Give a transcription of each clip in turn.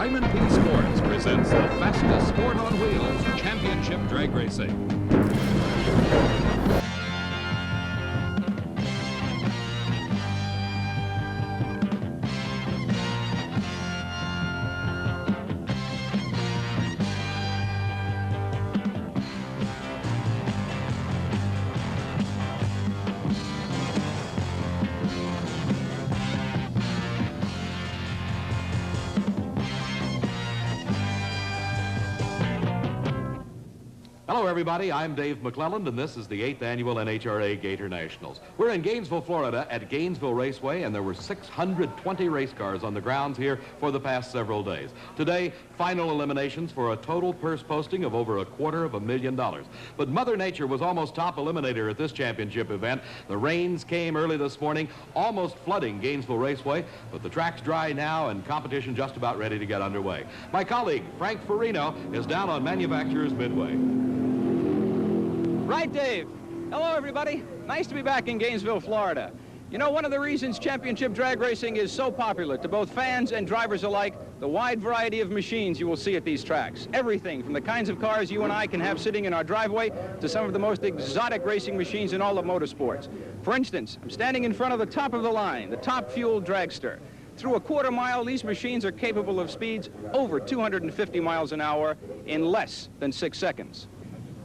Diamond P Sports presents the fastest sport on wheels, championship drag racing. Hello, everybody. I'm Dave McClelland, and this is the 8th Annual NHRA Gator Nationals. We're in Gainesville, Florida, at Gainesville Raceway, and there were 620 race cars on the grounds here for the past several days. Today, final eliminations for a total purse posting of over $250,000. But Mother Nature was almost top eliminator at this championship event. The rains came early this morning, almost flooding Gainesville Raceway, but the track's dry now and competition just about ready to get underway. My colleague, Frank Farino, is down on Manufacturers Midway. Right, Dave. Hello, everybody. Nice to be back in Gainesville, Florida. You know, one of the reasons championship drag racing is so popular to both fans and drivers alike, the wide variety of machines you will see at these tracks. Everything from the kinds of cars you and I can have sitting in our driveway to some of the most exotic racing machines in all of motorsports. For instance, I'm standing in front of the top of the line, the top fuel dragster. Through a quarter mile, these machines are capable of speeds over 250 miles an hour in less than 6 seconds.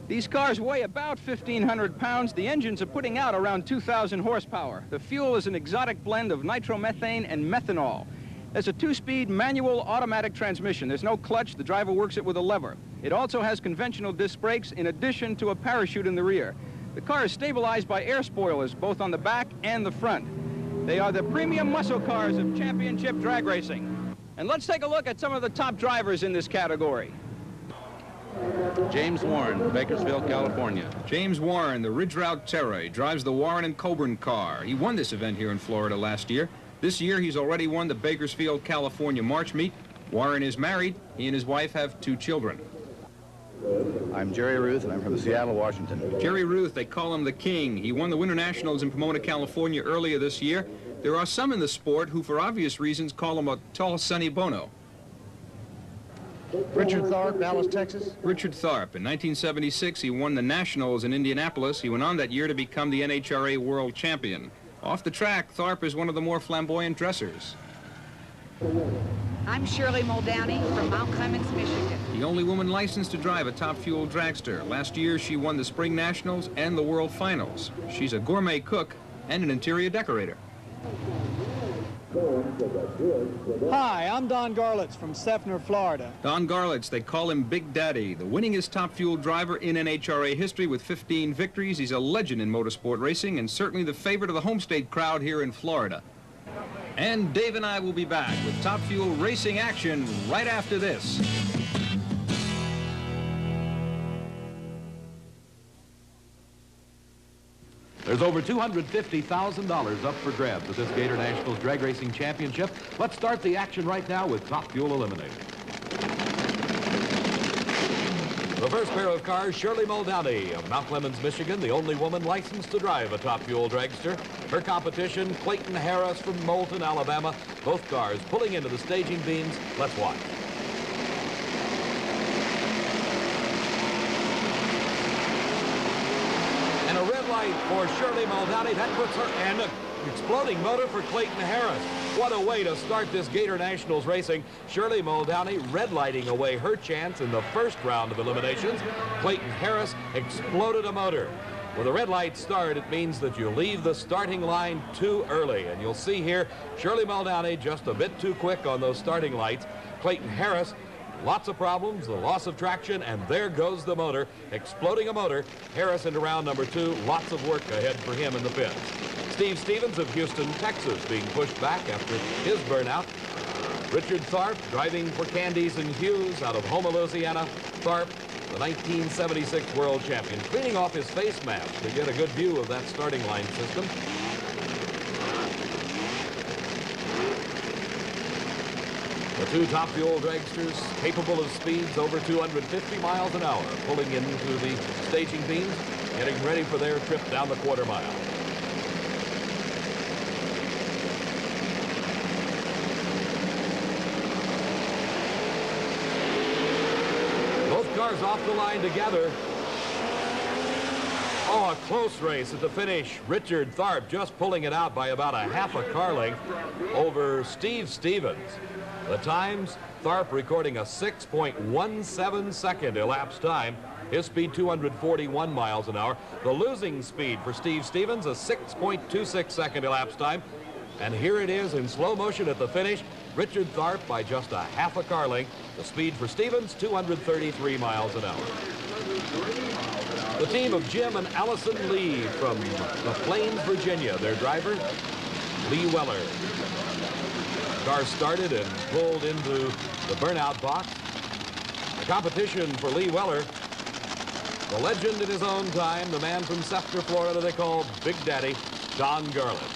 These cars weigh about 1,500 pounds. The engines are putting out around 2,000 horsepower. The fuel is an exotic blend of nitromethane and methanol. There's a 2-speed manual automatic transmission. There's no clutch. The driver works it with a lever. It also has conventional disc brakes in addition to a parachute in the rear. The car is stabilized by air spoilers both on the back and the front. They are the premium muscle cars of championship drag racing. And let's take a look at some of the top drivers in this category. James Warren, Bakersfield, California. James Warren, the Ridge Route Terror, drives the Warren and Coburn car. He won this event here in Florida last year. This year, he's already won the Bakersfield, California March Meet. Warren is married. He and his wife have 2 children. I'm Jerry Ruth, and I'm from Seattle, Washington. Jerry Ruth, they call him the King. He won the Winter Nationals in Pomona, California earlier this year. There are some in the sport who, for obvious reasons, call him a tall Sonny Bono. Richard Tharp, Dallas, Texas. Richard Tharp. In 1976, he won the Nationals in Indianapolis. He went on that year to become the NHRA World Champion. Off the track, Tharp is one of the more flamboyant dressers. I'm Shirley Muldowney from Mount Clemens, Michigan. The only woman licensed to drive a top fuel dragster. Last year, she won the Spring Nationals and the World Finals. She's a gourmet cook and an interior decorator. Hi, I'm Don Garlitz from Sefner, Florida. Don Garlitz, they call him Big Daddy, the winningest top fuel driver in NHRA history with 15 victories. He's a legend in motorsport racing and certainly the favorite of the home state crowd here in Florida. And Dave and I will be back with top fuel racing action right after this. There's over $250,000 up for grabs at this Gator Nationals Drag Racing Championship. Let's start the action right now with Top Fuel Eliminator. The first pair of cars, Shirley Muldowney of Mount Clemens, Michigan, the only woman licensed to drive a Top Fuel dragster. Her competition, Clayton Harris from Moulton, Alabama. Both cars pulling into the staging beams. Let's watch. And a red light for Shirley Muldowney. That puts her, and an exploding motor for Clayton Harris. What a way to start this Gator Nationals racing. Shirley Muldowney red lighting away her chance in the first round of eliminations. Clayton Harris exploded a motor. With a red light start, it means that you leave the starting line too early. And you'll see here, Shirley Muldowney just a bit too quick on those starting lights. Clayton Harris, lots of problems, the loss of traction, and there goes the motor, exploding a motor. Harris into round number 2, lots of work ahead for him in the pits. Steve Stevens of Houston, Texas, being pushed back after his burnout. Richard Tharp driving for Candies and Hughes out of Houma, Louisiana. Tharp, the 1976 world champion, cleaning off his face mask to get a good view of that starting line system. The 2 top fuel dragsters capable of speeds over 250 miles an hour, pulling into the staging beams, getting ready for their trip down the quarter mile. cars off the line together. Oh, a close race at the finish. Richard Tharp just pulling it out by about a half a car length over Steve Stevens. The times, Tharp recording a 6.17 second elapsed time. His speed 241 miles an hour. The losing speed for Steve Stevens, a 6.26 second elapsed time. And here it is in slow motion at the finish. Richard Tharp by just a half a car length. The speed for Stevens, 233 miles an hour. The team of Jim and Allison Lee from the Plains, Virginia. Their driver, Lee Weller. The car started and pulled into the burnout box. The competition for Lee Weller, the legend in his own time, the man from Sefter, Florida, they call Big Daddy, Don Garlits.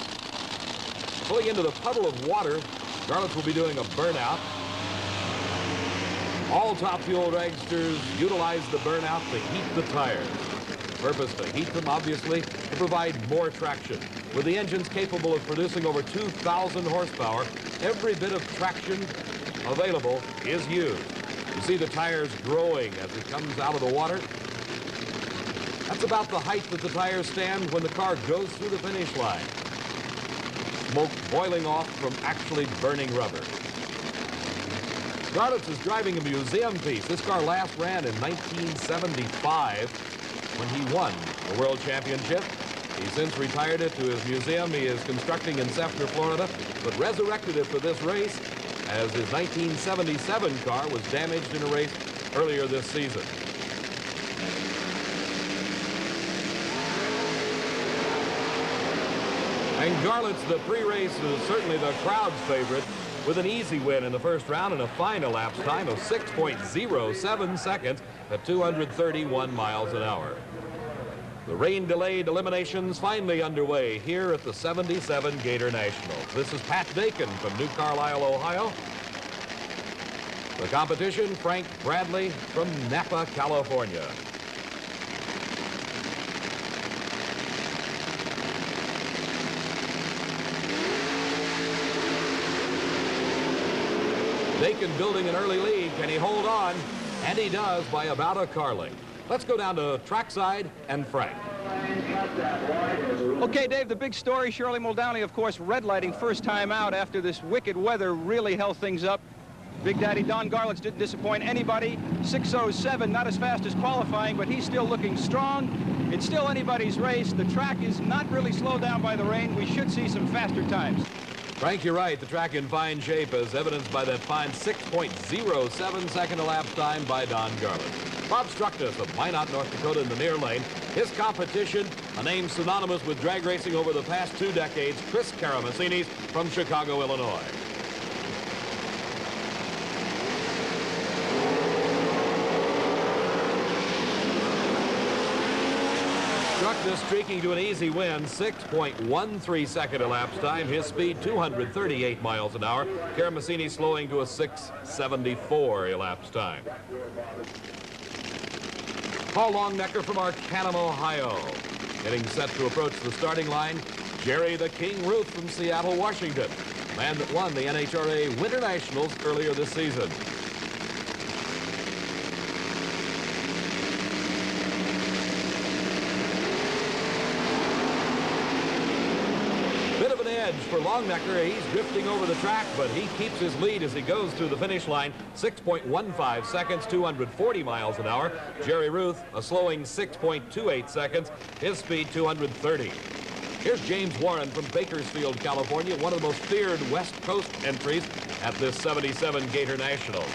Pulling into the puddle of water, Garlits will be doing a burnout. All top fuel dragsters utilize the burnout to heat the tires. Purpose to heat them, obviously, to provide more traction. With the engines capable of producing over 2,000 horsepower, every bit of traction available is used. You see the tires growing as it comes out of the water. That's about the height that the tires stand when the car goes through the finish line. Smoke boiling off from actually burning rubber. Garlits is driving a museum piece. This car last ran in 1975 when he won the World Championship. He's since retired it to his museum he is constructing in Sefter, Florida, but resurrected it for this race as his 1977 car was damaged in a race earlier this season. And Garlits, the pre-race, is certainly the crowd's favorite, with an easy win in the first round and a fine elapsed time of 6.07 seconds at 231 miles an hour. The rain-delayed eliminations finally underway here at the 77 Gator Nationals. This is Pat Dakin from New Carlisle, Ohio. The competition, Frank Bradley from Napa, California. Dakin building an early lead. Can he hold on? And he does by about a car length. Let's go down to trackside and Frank. Okay, Dave, the big story, Shirley Muldowney, of course, red lighting first time out after this wicked weather really held things up. Big Daddy Don Garlits didn't disappoint anybody. 6:07, not as fast as qualifying, but he's still looking strong. It's still anybody's race. The track is not really slowed down by the rain. We should see some faster times. Frank, you're right. The track in fine shape, as evidenced by that fine 6.07 second elapsed time by Don Garlits. Bob Struckness of Minot, North Dakota in the near lane. His competition, a name synonymous with drag racing over the past 2 decades, Chris Karamessinis from Chicago, Illinois. Struckness streaking to an easy win, 6.13 second elapsed time. His speed 238 miles an hour. Karamessini slowing to a 6.74 elapsed time. Paul Longnecker from Arcanum, Ohio. Getting set to approach the starting line, Jerry the King Ruth from Seattle, Washington. Man that won the NHRA Winter Nationals earlier this season. Bit of an edge for Longnecker. He's drifting over the track, but he keeps his lead as he goes through the finish line. 6.15 seconds, 240 miles an hour. Jerry Ruth, a slowing 6.28 seconds. His speed, 230. Here's James Warren from Bakersfield, California, one of the most feared West Coast entries at this 77 Gator Nationals.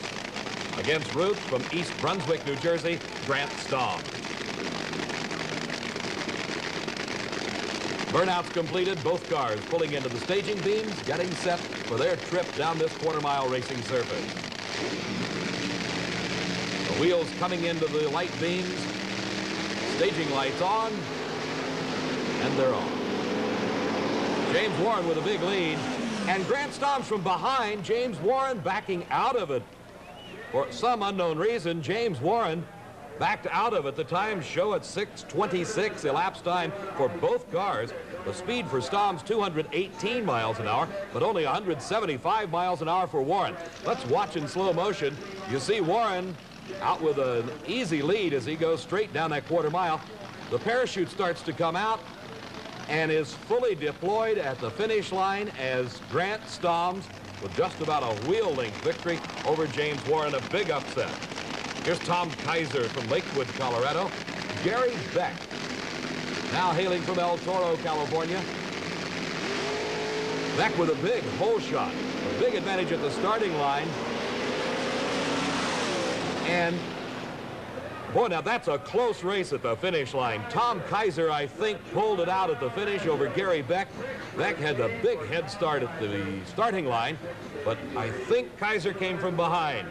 Against Ruth from East Brunswick, New Jersey, Grant Stamm. Burnouts completed, both cars pulling into the staging beams, getting set for their trip down this quarter-mile racing surface. The wheels coming into the light beams, staging lights on, and they're on. James Warren with a big lead, and Grant Stamm's from behind. James Warren backing out of it. For some unknown reason, James Warren backed out of it. The times show at 6:26 elapsed time for both cars. The speed for Stamm's 218 miles an hour, but only 175 miles an hour for Warren. Let's watch in slow motion. You see Warren out with an easy lead as he goes straight down that quarter mile. The parachute starts to come out and is fully deployed at the finish line as Grant Stoms with just about a wheel length victory over James Warren, a big upset. Here's Tom Kaiser from Lakewood, Colorado. Gary Beck, now hailing from El Toro, California. Beck with a big hole shot, a big advantage at the starting line. And boy, now that's a close race at the finish line. Tom Kaiser, I think, pulled it out at the finish over Gary Beck. Beck had the big head start at the starting line, but I think Kaiser came from behind.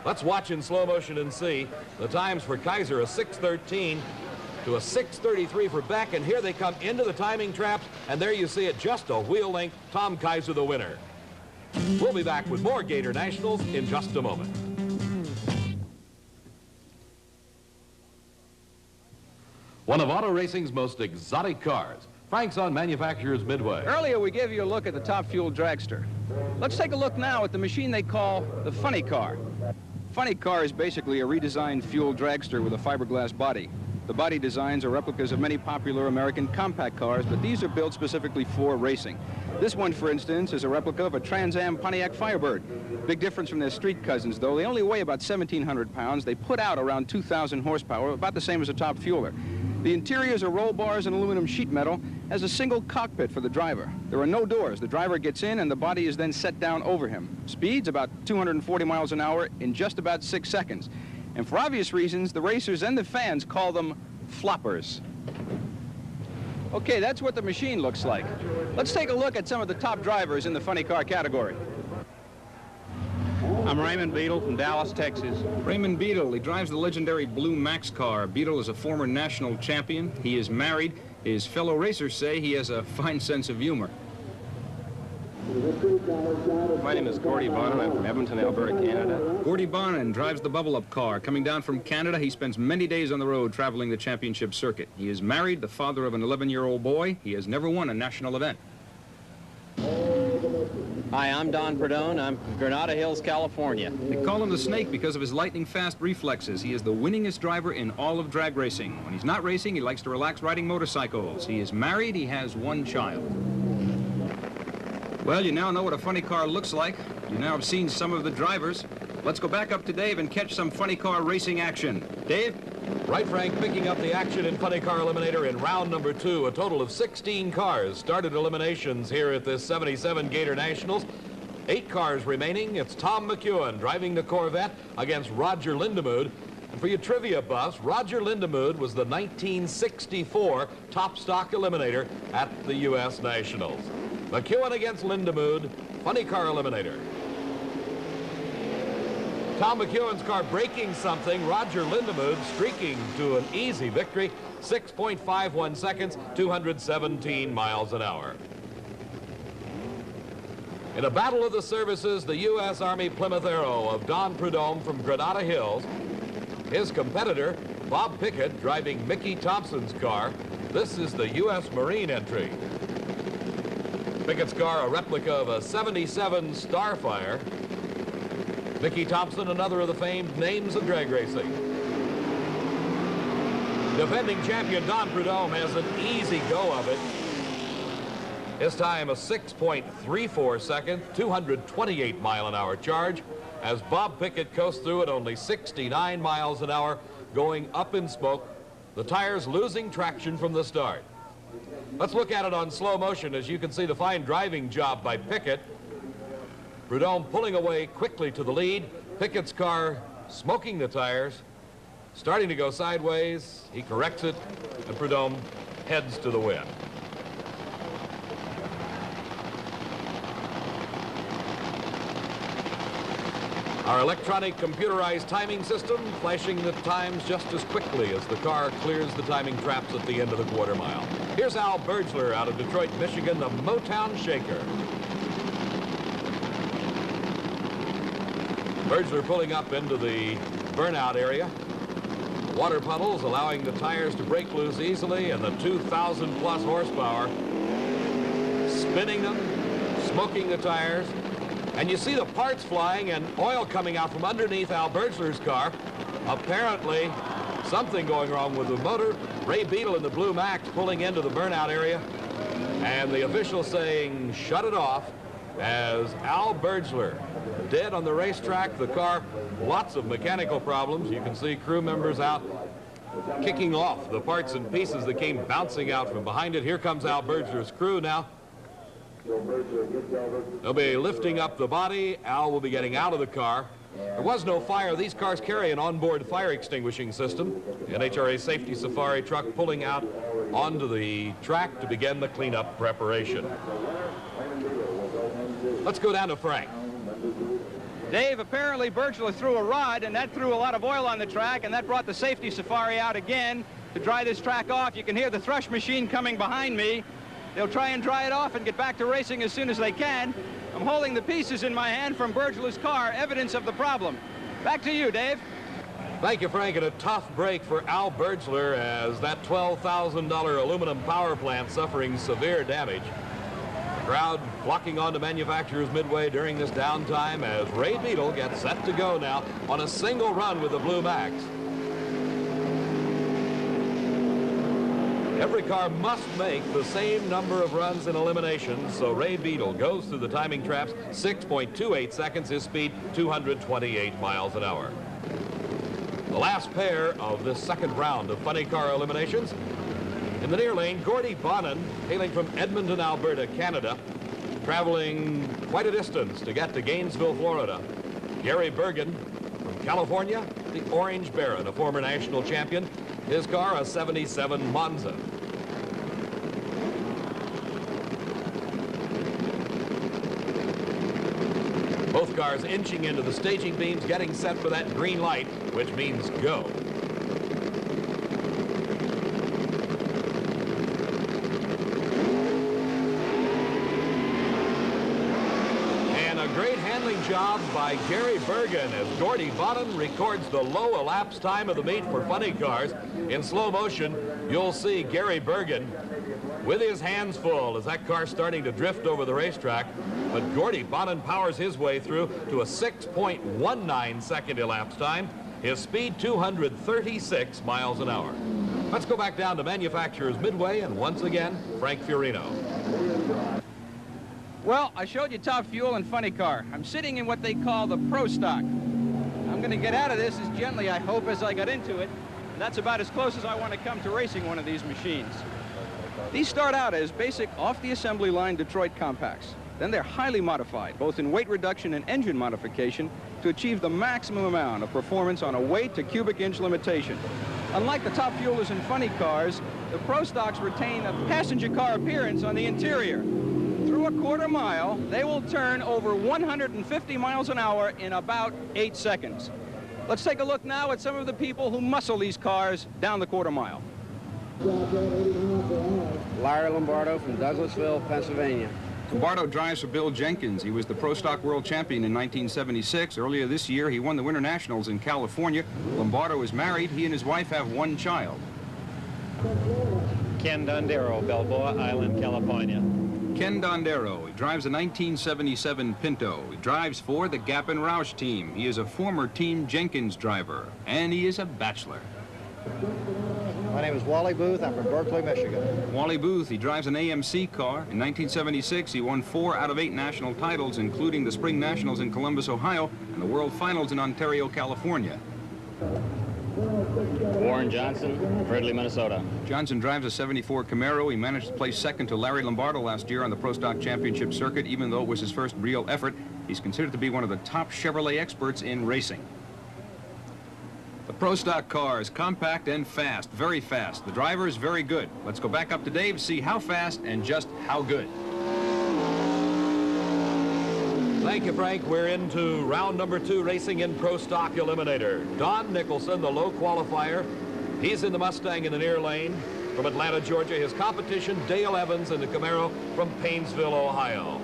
Let's watch in slow motion and see. The times for Kaiser, a 6:13 to a 6:33 for Beck, and here they come into the timing traps, and there you see it, just a wheel length. Tom Kaiser the winner. We'll be back with more Gator Nationals in just a moment. One of auto racing's most exotic cars. Frank's on Manufacturers Midway. Earlier, we gave you a look at the top fuel dragster. Let's take a look now at the machine they call the funny car. Funny car is basically a redesigned fuel dragster with a fiberglass body. The body designs are replicas of many popular American compact cars, but these are built specifically for racing. This one, for instance, is a replica of a Trans Am Pontiac Firebird. Big difference from their street cousins, though. They only weigh about 1,700 pounds. They put out around 2,000 horsepower, about the same as a top fueler. The interiors are roll bars and aluminum sheet metal, has a single cockpit for the driver. There are no doors. The driver gets in and the body is then set down over him. Speeds about 240 miles an hour in just about 6 seconds. And for obvious reasons, the racers and the fans call them floppers. Okay, that's what the machine looks like. Let's take a look at some of the top drivers in the funny car category. I'm Raymond Beadle from Dallas, Texas. Raymond Beadle, he drives the legendary Blue Max car. Beadle is a former national champion. He is married. His fellow racers say he has a fine sense of humor. My name is Gordy Bonin. I'm from Edmonton, Alberta, Canada. Gordy Bonin drives the Bubble Up car. Coming down from Canada, he spends many days on the road traveling the championship circuit. He is married, the father of an 11-year-old boy. He has never won a national event. Hi, I'm Don Perdone. I'm from Granada Hills, California. They call him the Snake because of his lightning-fast reflexes. He is the winningest driver in all of drag racing. When he's not racing, he likes to relax riding motorcycles. He is married. He has one child. Well, you now know what a funny car looks like. You now have seen some of the drivers. Let's go back up to Dave and catch some funny car racing action. Dave? Right, Frank, picking up the action in Funny Car Eliminator in round number 2. A total of 16 cars started eliminations here at this 77 Gator Nationals. 8 cars remaining. It's Tom McEwen driving the Corvette against Roger Lindemood. And for you trivia buffs, Roger Lindemood was the 1964 top stock eliminator at the U.S. Nationals. McEwen against Lindemood, Funny Car Eliminator. Tom McEwen's car breaking something. Roger Lindemood streaking to an easy victory. 6.51 seconds, 217 miles an hour. In a battle of the services, the U.S. Army Plymouth Arrow of Don Prudhomme from Granada Hills. His competitor, Bob Pickett, driving Mickey Thompson's car. This is the U.S. Marine entry. Pickett's car, a replica of a 77 Starfire. Mickey Thompson, another of the famed names of drag racing. Defending champion Don Prudhomme has an easy go of it. His time a 6.34 second, 228 mile an hour charge, as Bob Pickett coasts through at only 69 miles an hour, going up in smoke, the tires losing traction from the start. Let's look at it on slow motion as you can see the fine driving job by Pickett. Prudhomme pulling away quickly to the lead. Pickett's car smoking the tires, starting to go sideways. He corrects it, and Prudhomme heads to the win. Our electronic computerized timing system flashing the times just as quickly as the car clears the timing traps at the end of the quarter mile. Here's Al Bergler out of Detroit, Michigan, the Motown Shaker. Bergler pulling up into the burnout area. Water puddles allowing the tires to break loose easily, and the 2,000 plus horsepower spinning them, smoking the tires. And you see the parts flying and oil coming out from underneath Al Bergler's car Apparently, something going wrong with the motor. Ray Beadle in the blue Max pulling into the burnout area. And the official saying, shut it off, as Al Bergler dead on the racetrack. The car, lots of mechanical problems. You can see crew members out kicking off the parts and pieces that came bouncing out from behind it. Here comes Al Bergler's crew now. They'll be lifting up the body. Al will be getting out of the car. There was no fire. These cars carry an onboard fire extinguishing system. The NHRA Safety Safari truck pulling out onto the track to begin the cleanup preparation. Let's go down to Frank. Dave, apparently Bergler threw a rod, and that threw a lot of oil on the track, and that brought the Safety Safari out again to dry this track off. You can hear the thrush machine coming behind me. They'll try and dry it off and get back to racing as soon as they can. I'm holding the pieces in my hand from Bergler's car, evidence of the problem. Back to you, Dave. Thank you, Frank, and a tough break for Al Bergler as that $12,000 aluminum power plant suffering severe damage. The crowd flocking onto Manufacturers Midway during this downtime as Ray Beadle gets set to go now on a single run with the Blue Max. Every car must make the same number of runs in eliminations, so Ray Beadle goes through the timing traps, 6.28 seconds, his speed 228 miles an hour. The last pair of this second round of funny car eliminations. In the near lane, Gordy Bonin, hailing from Edmonton, Alberta, Canada, traveling quite a distance to get to Gainesville, Florida. Gary Bergen from California, the Orange Baron, a former national champion. His car, a 77 Monza. Both cars inching into the staging beams, getting set for that green light, which means go. Great handling job by Gary Bergen as Gordy Bonin records the low elapsed time of the meet for funny cars. In slow motion, you'll see Gary Bergen with his hands full as that car's starting to drift over the racetrack. But Gordy Bonin powers his way through to a 6.19 second elapsed time. His speed 236 miles an hour. Let's go back down to Manufacturers Midway and once again, Frank Fiorino. Well, I showed you top fuel and funny car. I'm sitting in what they call the Pro Stock. I'm going to get out of this as gently, I hope, as I got into it. And that's about as close as I want to come to racing one of these machines. These start out as basic off-the-assembly line Detroit compacts. Then they're highly modified, both in weight reduction and engine modification, to achieve the maximum amount of performance on a weight to cubic inch limitation. Unlike the top fuelers and funny cars, the Pro Stocks retain a passenger car appearance on the interior. Through a quarter mile, they will turn over 150 miles an hour in about 8 seconds. Let's take a look now at some of the people who muscle these cars down the quarter mile. Larry Lombardo from Douglasville, Pennsylvania. Lombardo drives for Bill Jenkins. He was the Pro Stock World Champion in 1976. Earlier this year, he won the Winter Nationals in California. Lombardo is married. He and his wife have one child. Ken Dondero, Balboa Island, California. Ken Dondero. He drives a 1977 Pinto. He drives for the Gap and Roush team. He is a former Team Jenkins driver, and he is a bachelor. My name is Wally Booth. I'm from Berkeley, Michigan. Wally Booth, he drives an AMC car. In 1976, he won 4 out of 8 national titles, including the Spring Nationals in Columbus, Ohio, and the World Finals in Ontario, California. Warren Johnson, Fridley, Minnesota. Johnson drives a 74 Camaro. He managed to place second to Larry Lombardo last year on the Pro Stock Championship circuit, even though it was his first real effort. He's considered to be one of the top Chevrolet experts in racing. The Pro Stock cars, compact and fast, very fast. The driver is very good. Let's go back up to Dave, see how fast and just how good. Thank you, Frank. We're into round number 2 racing in Pro Stock Eliminator. Don Nicholson, the low qualifier. He's in the Mustang in the near lane. From Atlanta, Georgia, his competition, Dale Evans in the Camaro from Painesville, Ohio.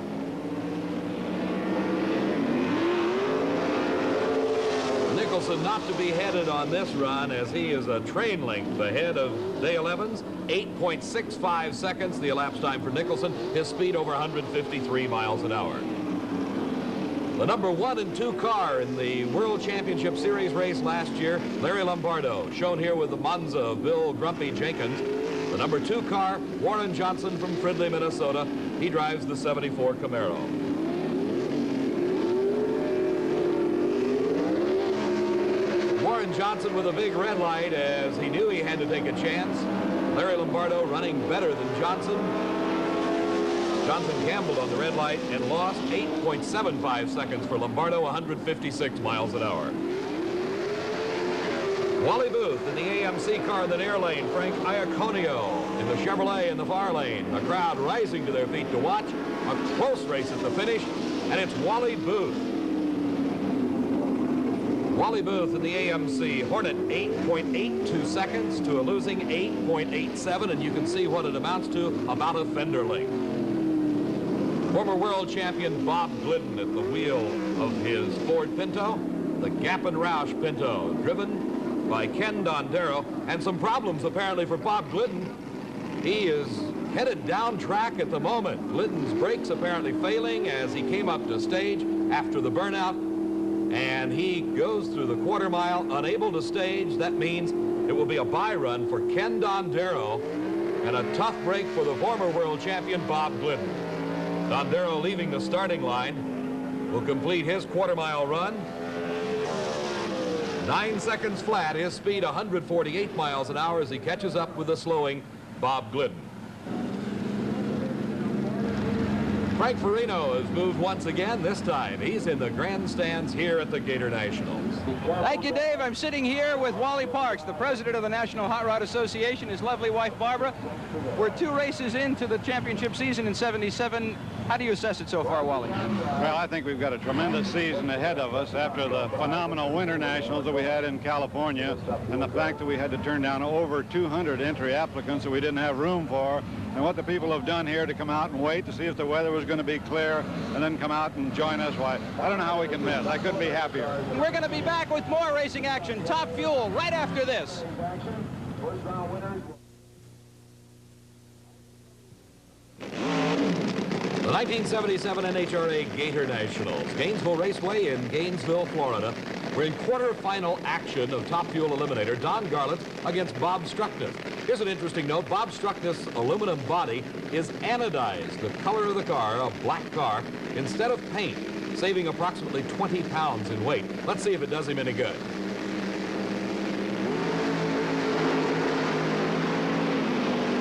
Nicholson not to be headed on this run as he is a train length ahead of Dale Evans. 8.65 seconds, the elapsed time for Nicholson. His speed over 153 miles an hour. The number 1 and 2 car in the World Championship Series race last year, Larry Lombardo, shown here with the Monza of Bill Grumpy Jenkins. The number 2 car, Warren Johnson from Fridley, Minnesota. He drives the 74 Camaro. Warren Johnson with a big red light as he knew he had to take a chance. Larry Lombardo running better than Johnson. Johnson gambled on the red light and lost 8.75 seconds for Lombardo, 156 miles an hour. Wally Booth in the AMC car in the near lane. Frank Iaconio in the Chevrolet in the far lane. The crowd rising to their feet to watch. A close race at the finish, and it's Wally Booth. Wally Booth in the AMC Hornet, 8.82 seconds to a losing 8.87, and you can see what it amounts to, about a fender length. Former world champion Bob Glidden at the wheel of his Ford Pinto, the Gap and Roush Pinto, driven by Ken Dondero, and some problems apparently for Bob Glidden. He is headed down track at the moment. Glidden's brakes apparently failing as he came up to stage after the burnout, and he goes through the quarter mile unable to stage. That means it will be a bye run for Ken Dondero and a tough break for the former world champion Bob Glidden. Dondero leaving the starting line will complete his quarter mile run. 9 seconds flat, his speed 148 miles an hour as he catches up with the slowing Bob Glidden. Frank Farino has moved once again. This time he's in the grandstands here at the Gator Nationals. Thank you, Dave. I'm sitting here with Wally Parks, the president of the National Hot Rod Association, his lovely wife, Barbara. We're 2 races into the championship season in '77. How do you assess it so far, Wally? Well, I think we've got a tremendous season ahead of us after the phenomenal Winter Nationals that we had in California, and the fact that we had to turn down over 200 entry applicants that we didn't have room for, and what the people have done here to come out and wait to see if the weather was going to be clear and then come out and join us. Why, I don't know how we can miss. I couldn't be happier. We're going to be back with more racing action, Top Fuel, right after this. The 1977 NHRA Gator Nationals, Gainesville Raceway in Gainesville, Florida. We're in quarterfinal action of Top Fuel Eliminator, Don Garlits against Bob Struckness. Here's an interesting note. Bob Struckness' aluminum body is anodized, the color of the car, a black car, instead of paint, saving approximately 20 pounds in weight. Let's see if it does him any good.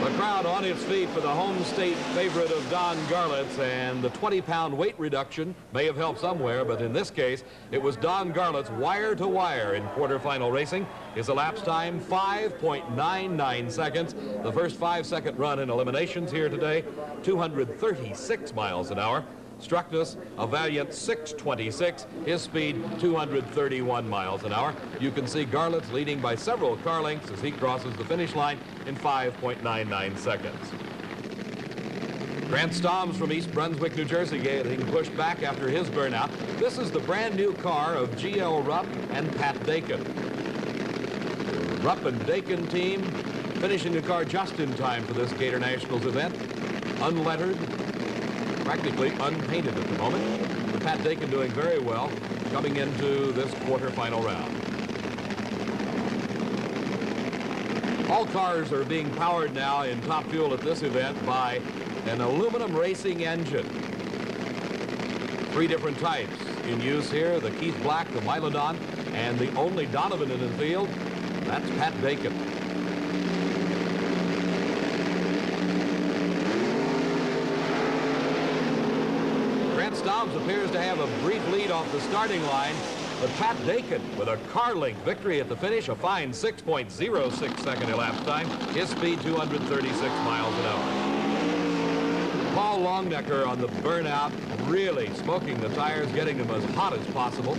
The crowd on its feet for the home state favorite of Don Garlits, and the 20-pound weight reduction may have helped somewhere, but in this case, it was Don Garlits wire to wire in quarterfinal racing. His elapsed time, 5.99 seconds. The first 5-second run in eliminations here today, 236 miles an hour. Struckness, a valiant 6.26, his speed 231 miles an hour. You can see Garlits leading by several car lengths as he crosses the finish line in 5.99 seconds. Grant Stoms from East Brunswick, New Jersey, getting pushed back after his burnout. This is the brand new car of G.L. Rupp and Pat Dakin. The Rupp and Dakin team finishing the car just in time for this Gator Nationals event. Unlettered, practically unpainted at the moment. But Pat Dakin doing very well coming into this quarterfinal round. All cars are being powered now in Top Fuel at this event by an aluminum racing engine. 3 different types in use here, the Keith Black, the Milodon, and the only Donovan in the field, that's Pat Dakin. Stoms appears to have a brief lead off the starting line, but Pat Dakin with a car length victory at the finish, a fine 6.06 second elapsed time, his speed 236 miles an hour. Paul Longnecker on the burnout, really smoking the tires, getting them as hot as possible.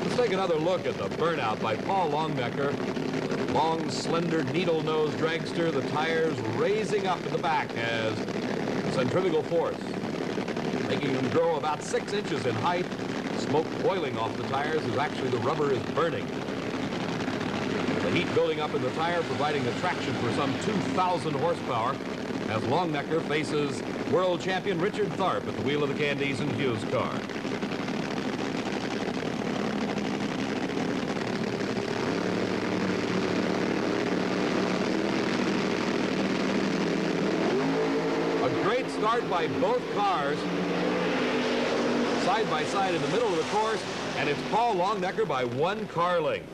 Let's take another look at the burnout by Paul Longnecker. The long, slender, needle-nosed dragster, the tires raising up in the back as centrifugal force, making them grow about 6 inches in height. Smoke boiling off the tires as actually the rubber is burning. The heat building up in the tire, providing the traction for some 2,000 horsepower. as Longnecker faces world champion Richard Tharp at the wheel of the Candies and Hughes car. A great start by both cars, side by side in the middle of the course, and it's Paul Longnecker by 1 car length.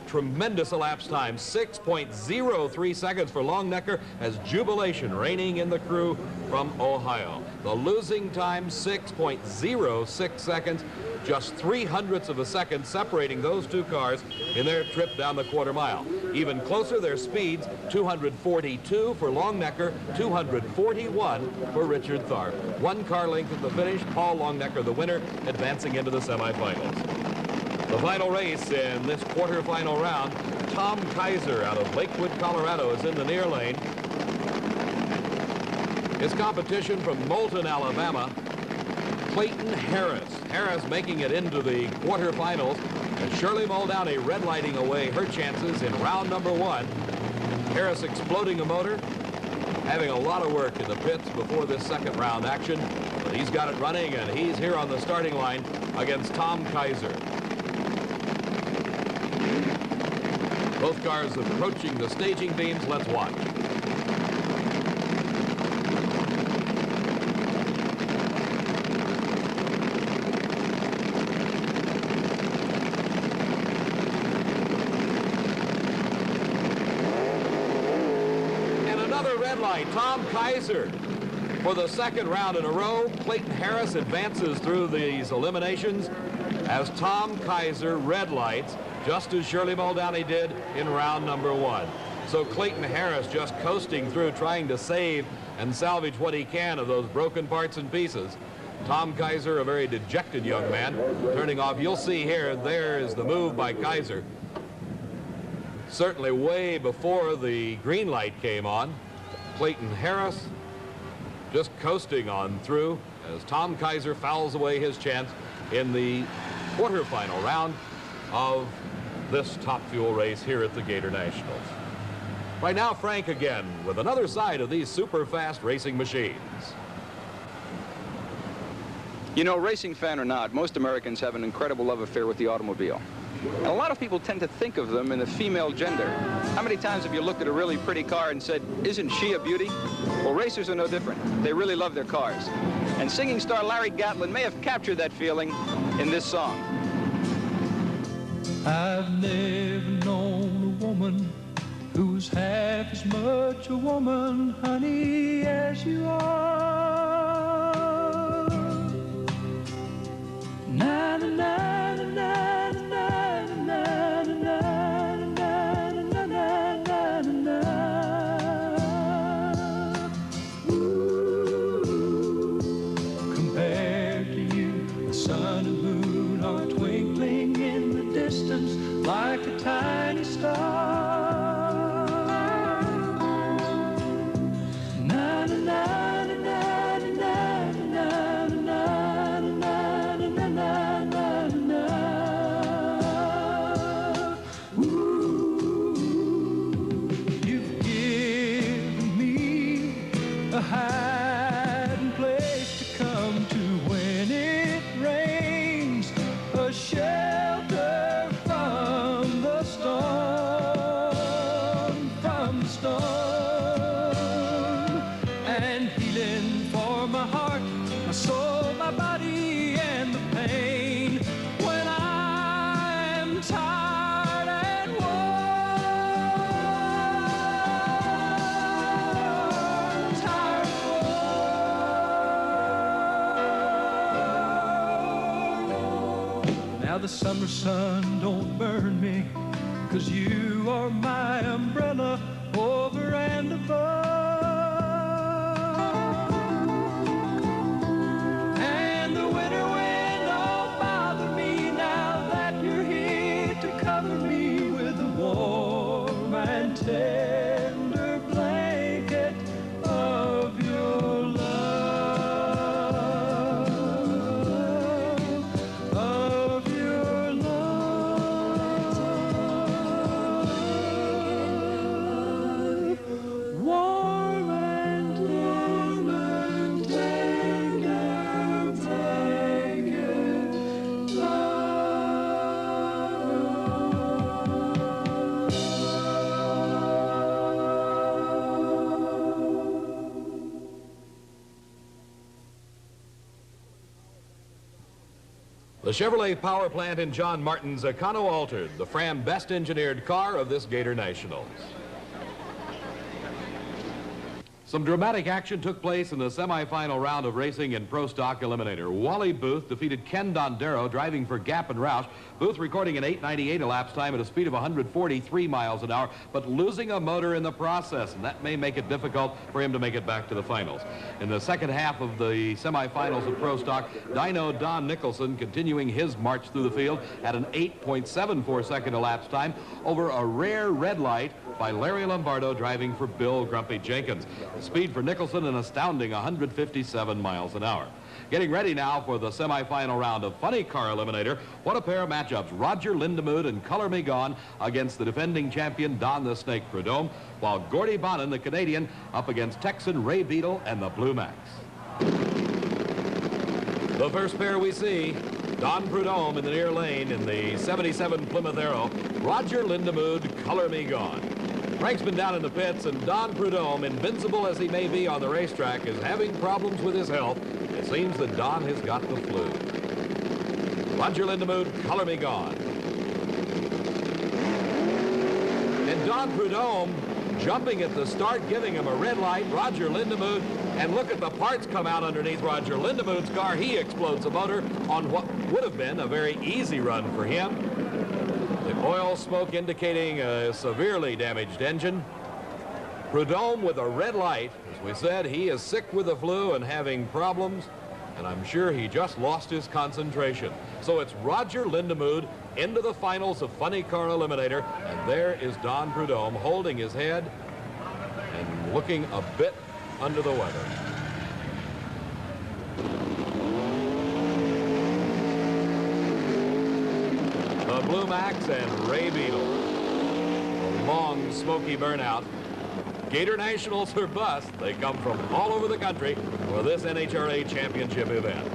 Tremendous elapsed time, 6.03 seconds for Longnecker, as jubilation reigning in the crew from Ohio. The losing time, 6.06 seconds, just 0.03 of a second separating those two cars in their trip down the quarter mile. Even closer, their speeds, 242 for Longnecker, 241 for Richard Tharp. 1 car length at the finish, Paul Longnecker the winner, advancing into the semifinals. The final race in this quarterfinal round, Tom Kaiser out of Lakewood, Colorado is in the near lane. His competition from Moulton, Alabama, Clayton Harris. Harris making it into the quarterfinals, and Shirley Muldowney red lighting away her chances in round number 1. Harris exploding a motor, having a lot of work in the pits before this second round action, but he's got it running, and he's here on the starting line against Tom Kaiser. Both cars approaching the staging beams. Let's watch. And another red light. Tom Kaiser for the second round in a row. Clayton Harris advances through these eliminations as Tom Kaiser red lights, just as Shirley Muldowney did in round number 1. So Clayton Harris just coasting through, trying to save and salvage what he can of those broken parts and pieces. Tom Kaiser, a very dejected young man, turning off. You'll see here, there is the move by Kaiser. Certainly way before the green light came on. Clayton Harris just coasting on through as Tom Kaiser fouls away his chance in the quarterfinal round of this top fuel race here at the Gator Nationals. Right now, Frank again with another side of these super fast racing machines. You know, racing fan or not, most Americans have an incredible love affair with the automobile. And a lot of people tend to think of them in the female gender. How many times have you looked at a really pretty car and said, isn't she a beauty? Well, racers are no different. They really love their cars. And singing star Larry Gatlin may have captured that feeling in this song. I've never known a woman who's half as much a woman, honey, as you are. Na na na na na na na na na na na na. Compared to you, the sun and moon are twinkling in the distance like a tiny star. Na na na na na na na na na na na. Ooh, you've given me a hiding place to come to when it rains, a shelter from the storm, and healing for my heart, my soul, my body, and the pain when I'm tired and worn, tired and worn. Now the summer sun don't burn me, 'cause you are my umbrella over and above. And the winter wind don't bother me now that you're here to cover me with a warm and tender blanket of your love, of your love. Warm The Chevrolet power plant in John Martin's Econo Altered, the Fram best engineered car of this Gator Nationals. Some dramatic action took place in the semifinal round of racing in Pro Stock Eliminator. Wally Booth defeated Ken Dondero driving for Gap and Roush. Booth recording an 8:98 elapsed time at a speed of 143 miles an hour, but losing a motor in the process, and that may make it difficult for him to make it back to the finals. In the second half of the semifinals of Pro Stock, Dyno Don Nicholson continuing his march through the field at an 8.74 second elapsed time over a rare red light by Larry Lombardo driving for Bill Grumpy Jenkins. The speed for Nicholson an astounding 157 miles an hour. Getting ready now for the semifinal round of Funny Car Eliminator. What a pair of matchups. Roger Lindemood and Color Me Gone against the defending champion Don the Snake Prudhomme, while Gordy Bonin, the Canadian, up against Texan Ray Beadle and the Blue Max. The first pair we see, Don Prudhomme in the near lane in the 77 Plymouth Arrow, Roger Lindemood, Color Me Gone. Frank's been down in the pits, and Don Prudhomme, invincible as he may be on the racetrack, is having problems with his health. It seems that Don has got the flu. Roger Lindemood, Color Me Gone. And Don Prudhomme jumping at the start, giving him a red light. Roger Lindemood, and look at the parts come out underneath Roger Lindemood's car. He explodes the motor on what would have been a very easy run for him. The oil smoke indicating a severely damaged engine. Prudhomme with a red light. As we said, he is sick with the flu and having problems, and I'm sure he just lost his concentration. So it's Roger Lindemood into the finals of Funny Car Eliminator, and there is Don Prudhomme holding his head and looking a bit under the weather. The Blue Max and Ray Beadle. A long, smoky burnout. Gator Nationals are bust. They come from all over the country for this NHRA championship event.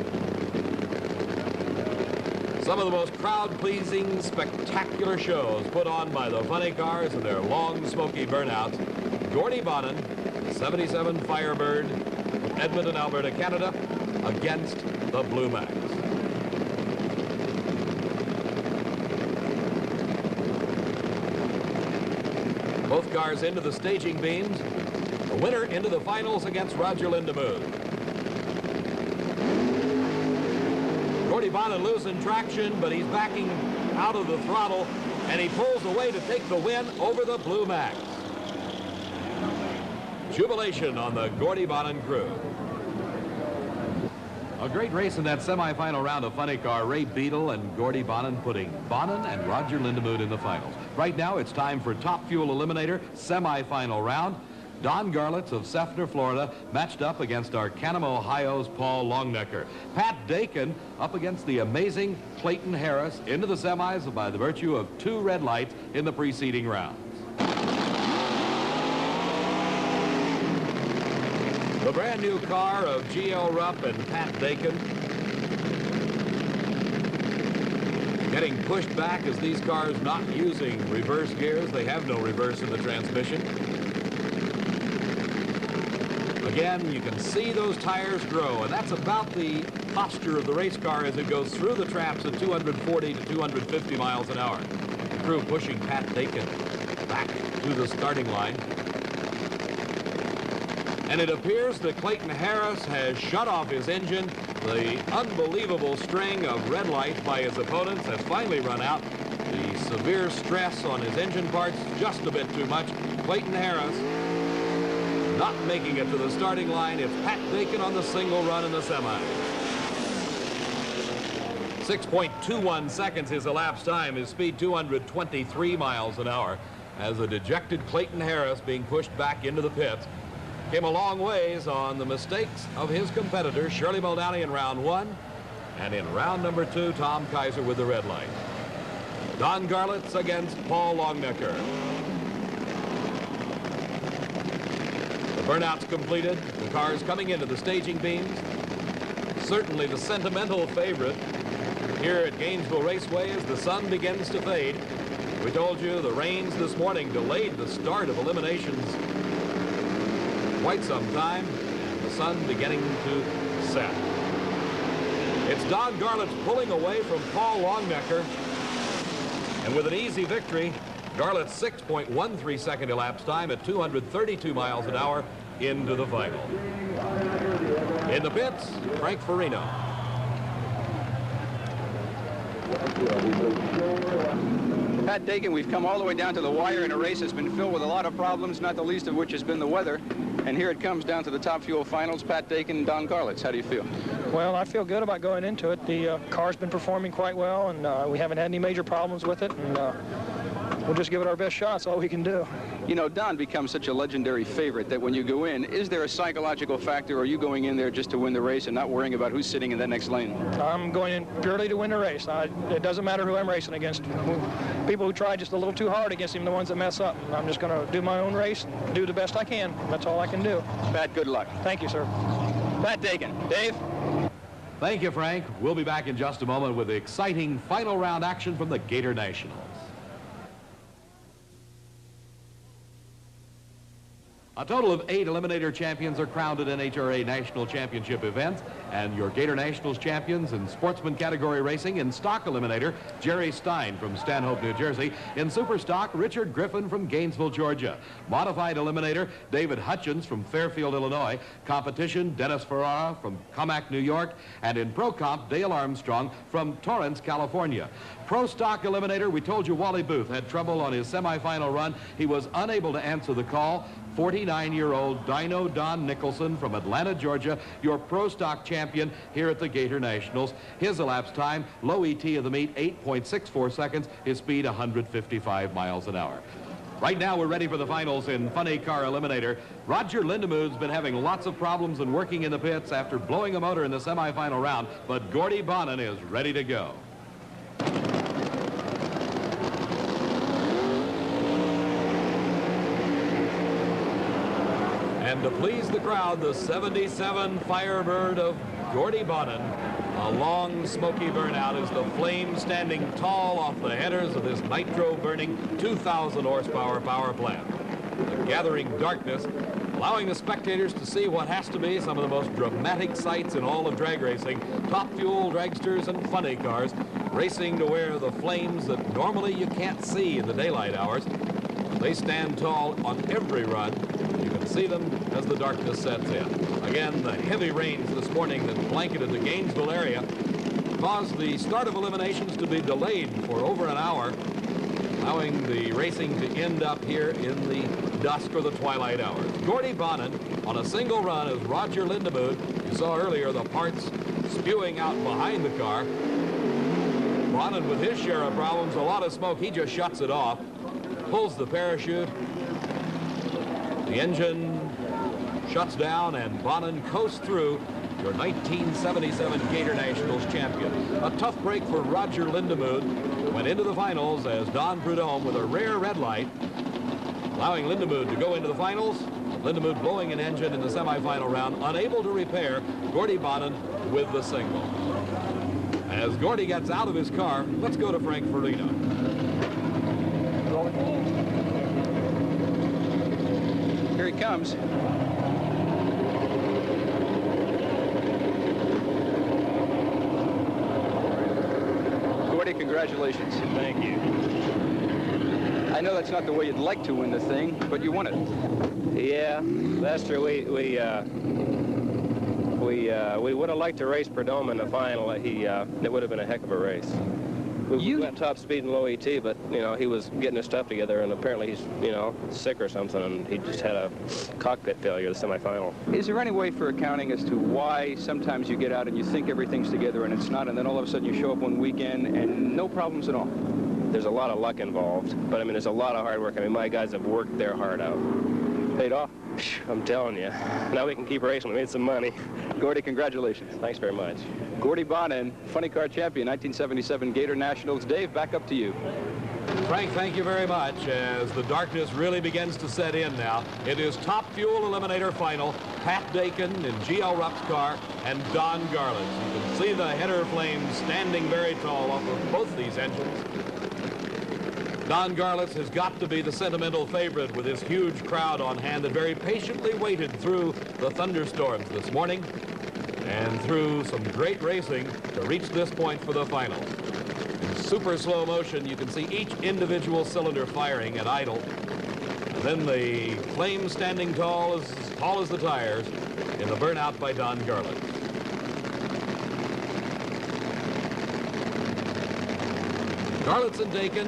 Some of the most crowd-pleasing, spectacular shows put on by the Funny Cars and their long, smoky burnouts. Gordy Bonin, 77 Firebird from Edmonton, Alberta, Canada, against the Blue Max. Both cars into the staging beams. The winner into the finals against Roger Lindemood. Gordy Bonin losing traction, but he's backing out of the throttle, and he pulls away to take the win over the Blue Max. Jubilation on the Gordy Bonin crew. A great race in that semifinal round of Funny Car. Ray Beadle and Gordy Bonin putting Bonin and Roger Lindemood in the finals. Right now it's time for Top Fuel Eliminator semifinal round. Don Garlitz of Sefner, Florida, matched up against Arcanum, Ohio's Paul Longnecker. Pat Dakin up against the amazing Clayton Harris into the semis by the virtue of 2 red lights in the preceding rounds. The brand new car of G.L. Rupp and Pat Dakin getting pushed back as these cars not using reverse gears. They have no reverse in the transmission. Again, you can see those tires grow, and that's about the posture of the race car as it goes through the traps at 240 to 250 miles an hour. The crew pushing Pat Dakin back to the starting line. And it appears that Clayton Harris has shut off his engine. The unbelievable string of red lights by his opponents has finally run out. The severe stress on his engine parts, just a bit too much. Clayton Harris not making it to the starting line. It's Pat Dakin on the single run in the semi. 6.21 seconds his elapsed time. His speed 223 miles an hour. As a dejected Clayton Harris being pushed back into the pits. Came a long ways on the mistakes of his competitor, Shirley Muldowney, in round 1. And in round number 2, Tom Kaiser with the red light. Don Garlitz against Paul Longnecker. The burnout's completed. The cars coming into the staging beams. Certainly the sentimental favorite here at Gainesville Raceway as the sun begins to fade. We told you the rains this morning delayed the start of eliminations quite some time, and the sun beginning to set. It's Don Garlits pulling away from Paul Longnecker. And with an easy victory, Garlits 6.13 second elapsed time at 232 miles an hour into the final. In the pits, Frank Farino. Pat Dakin, we've come all the way down to the wire in a race that's been filled with a lot of problems, not the least of which has been the weather. And here it comes down to the Top Fuel finals. Pat Dakin and Don Garlits. How do you feel? Well, I feel good about going into it. The car's been performing quite well, and we haven't had any major problems with it. And we'll just give it our best shot. That's all we can do. You know, Don becomes such a legendary favorite that when you go in, is there a psychological factor, or are you going in there just to win the race and not worrying about who's sitting in that next lane? I'm going in purely to win the race. It doesn't matter who I'm racing against. People who try just a little too hard against him, the ones that mess up. I'm just going to do my own race and do the best I can. That's all I can do. Pat, good luck. Thank you, sir. Pat Dakin. Dave? Thank you, Frank. We'll be back in just a moment with the exciting final round action from the Gator Nationals. A total of 8 Eliminator champions are crowned at NHRA National Championship events, and your Gator Nationals champions in sportsman category racing in stock Eliminator, Jerry Stein from Stanhope, New Jersey. In super stock, Richard Griffin from Gainesville, Georgia. Modified Eliminator, David Hutchins from Fairfield, Illinois. Competition, Dennis Ferrara from Comac, New York. And in Pro Comp, Dale Armstrong from Torrance, California. Pro Stock Eliminator, we told you Wally Booth had trouble on his semifinal run. He was unable to answer the call. 49-year-old Dino Don Nicholson from Atlanta, Georgia, your Pro Stock champion here at the Gator Nationals. His elapsed time, low ET of the meet, 8.64 seconds. His speed, 155 miles an hour. Right now, we're ready for the finals in Funny Car Eliminator. Roger Lindemood's been having lots of problems and working in the pits after blowing a motor in the semifinal round, but Gordy Bonin is ready to go. And to please the crowd, the 77 Firebird of Gordy Bonin. A long, smoky burnout as the flames standing tall off the headers of this nitro-burning 2,000 horsepower power plant. The gathering darkness, allowing the spectators to see what has to be some of the most dramatic sights in all of drag racing. Top Fuel dragsters and funny cars racing to where the flames that normally you can't see in the daylight hours, they stand tall on every run. You can see them as the darkness sets in. Again, the heavy rains this morning that blanketed the Gainesville area caused the start of eliminations to be delayed for over an hour, allowing the racing to end up here in the dusk or the twilight hours. Gordy Bonin on a single run as Roger Lindemood. You saw earlier the parts spewing out behind the car. Bonin with his share of problems, a lot of smoke, he just shuts it off, pulls the parachute. The engine shuts down and Bonin coasts through, your 1977 Gator Nationals champion. A tough break for Roger Lindemood. Went into the finals as Don Prudhomme with a rare red light, allowing Lindemood to go into the finals. Lindemood blowing an engine in the semifinal round, unable to repair Gordy Bonin with the single. As Gordy gets out of his car, let's go to Frank Farino. Here he comes. Gordy, congratulations. Thank you. I know that's not the way you'd like to win the thing, but you won it. Yeah, that's true. We would have liked to race Prudhomme in the final. It would have been a heck of a race. We went top speed and low ET, but, you know, he was getting his stuff together, and apparently he's, you know, sick or something, and he just had a cockpit failure the semifinal. Is there any way for accounting as to why sometimes you get out and you think everything's together and it's not, and then all of a sudden you show up one weekend and no problems at all? There's a lot of luck involved, but, I mean, there's a lot of hard work. I mean, my guys have worked their heart out. Paid off? I'm telling you. Now we can keep racing. We made some money. Gordy, congratulations. Thanks very much. Gordy Bonin, funny car champion, 1977 Gator Nationals. Dave, back up to you. Frank, thank you very much. As the darkness really begins to set in now, it is Top Fuel Eliminator final. Pat Dakin in GL Rupp's car and Don Garlits. You can see the header flames standing very tall off of both these engines. Don Garlits has got to be the sentimental favorite with this huge crowd on hand that very patiently waited through the thunderstorms this morning. and through some great racing to reach this point for the final. In super slow motion, you can see each individual cylinder firing at idle. And then the flames standing tall as the tires in the burnout by Don Garlits. Garlits and Dakin,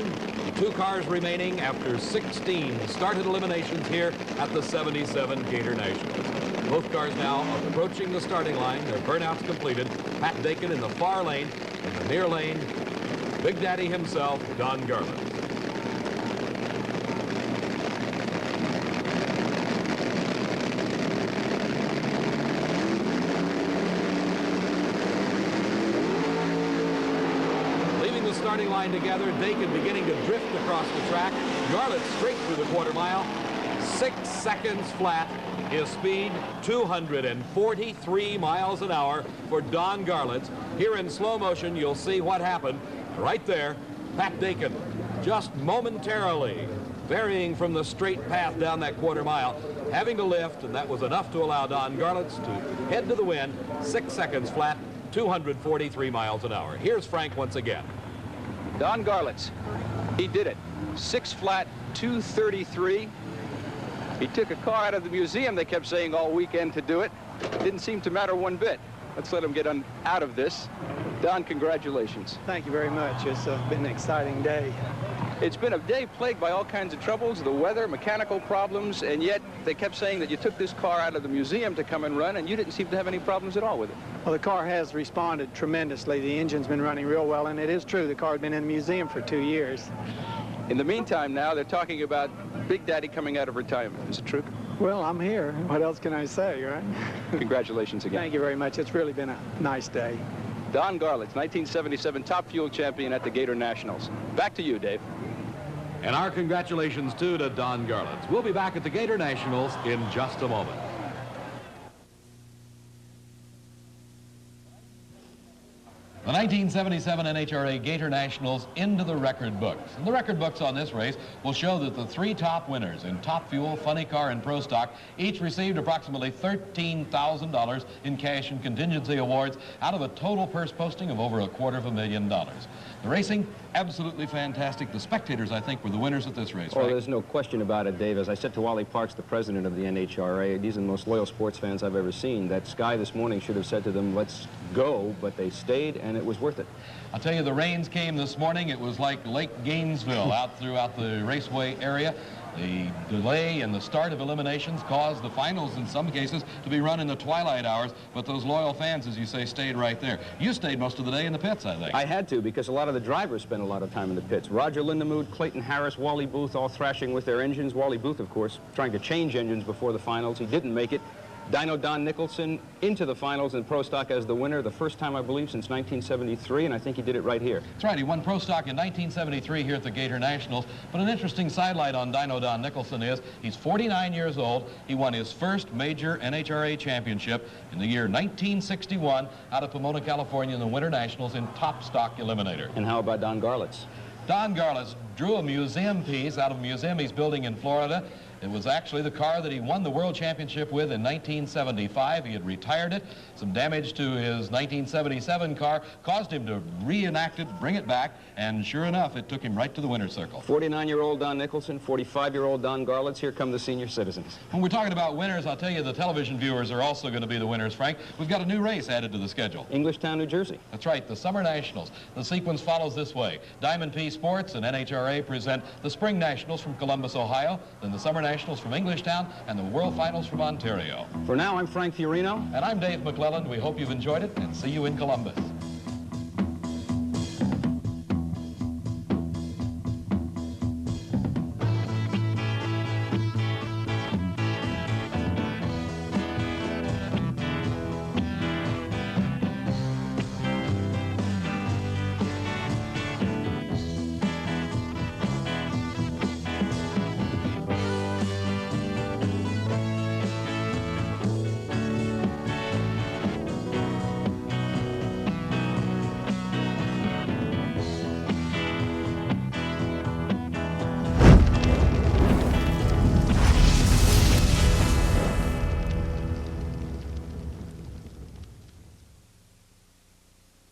two cars remaining after 16 started eliminations here at the 77 Gator Nationals. Both cars now approaching the starting line. Their burnouts completed. Pat Dakin in the far lane. In the near lane, Big Daddy himself, Don Garlits. Starting line together, Dakin beginning to drift across the track. Garlits straight through the quarter mile. 6 seconds flat. His speed, 243 miles an hour for Don Garlits. Here in slow motion, you'll see what happened. Right there, Pat Dakin, just momentarily varying from the straight path down that quarter mile, having to lift, and that was enough to allow Don Garlits to head to the win. 6 seconds flat, 243 miles an hour. Here's Frank once again. Don Garlits, he did it. 6 flat, 233. He took a car out of the museum, they kept saying all weekend, to do it. Didn't seem to matter one bit. Let's let him get out of this. Don, congratulations. Thank you very much. It's been an exciting day. It's been a day plagued by all kinds of troubles, the weather, mechanical problems, and yet they kept saying that you took this car out of the museum to come and run, and you didn't seem to have any problems at all with it. Well, the car has responded tremendously. The engine's been running real well, and it is true, the car had been in the museum for 2 years. In the meantime now, they're talking about Big Daddy coming out of retirement. Is it true? Well, I'm here. What else can I say, right? Congratulations again. Thank you very much. It's really been a nice day. Don Garlits, 1977 Top Fuel champion at the Gator Nationals. Back to you, Dave. And our congratulations, too, to Don Garlits. We'll be back at the Gator Nationals in just a moment. The 1977 NHRA Gator Nationals into the record books. And the record books on this race will show that the 3 top winners in Top Fuel, Funny Car, and Pro Stock each received approximately $13,000 in cash and contingency awards out of a total purse posting of over $250,000. The racing, absolutely fantastic. The spectators, I think, were the winners at this race. Oh, right? There's no question about it, Dave. As I said to Wally Parks, the president of the NHRA, these are the most loyal sports fans I've ever seen. That Sky this morning should have said to them, let's go, but they stayed, and it was worth it. I'll tell you, the rains came this morning. It was like Lake Gainesville out throughout the raceway area. The delay in the start of eliminations caused the finals, in some cases, to be run in the twilight hours, but those loyal fans, as you say, stayed right there. You stayed most of the day in the pits, I think. I had to, because a lot of the drivers spent a lot of time in the pits. Roger Lindemood, Clayton Harris, Wally Booth, all thrashing with their engines. Wally Booth, of course, trying to change engines before the finals. He didn't make it. Dino Don Nicholson into the finals in Pro Stock as the winner, the first time, I believe, since 1973, and I think he did it right here. That's right. He won Pro Stock in 1973 here at the Gator Nationals. But an interesting sidelight on Dino Don Nicholson is he's 49 years old. He won his first major NHRA championship in the year 1961 out of Pomona, California in the Winter Nationals in Top Stock Eliminator. And how about Don Garlits? Don Garlits drew a museum piece out of a museum he's building in Florida. It was actually the car that he won the World Championship with in 1975. He had retired it. Some damage to his 1977 car caused him to reenact it, bring it back, and sure enough, it took him right to the winner's circle. 49-year-old Don Nicholson, 45-year-old Don Garlits. Here come the senior citizens. When we're talking about winners, I'll tell you the television viewers are also going to be the winners, Frank. We've got a new race added to the schedule. Englishtown, New Jersey. That's right, the Summer Nationals. The sequence follows this way. Diamond P Sports and NHRA present the Spring Nationals from Columbus, Ohio, then the Summer Nationals from Englishtown, and the World Finals from Ontario. For now, I'm Frank Fiorino. And I'm Dave McClelland. We hope you've enjoyed it, and see you in Columbus.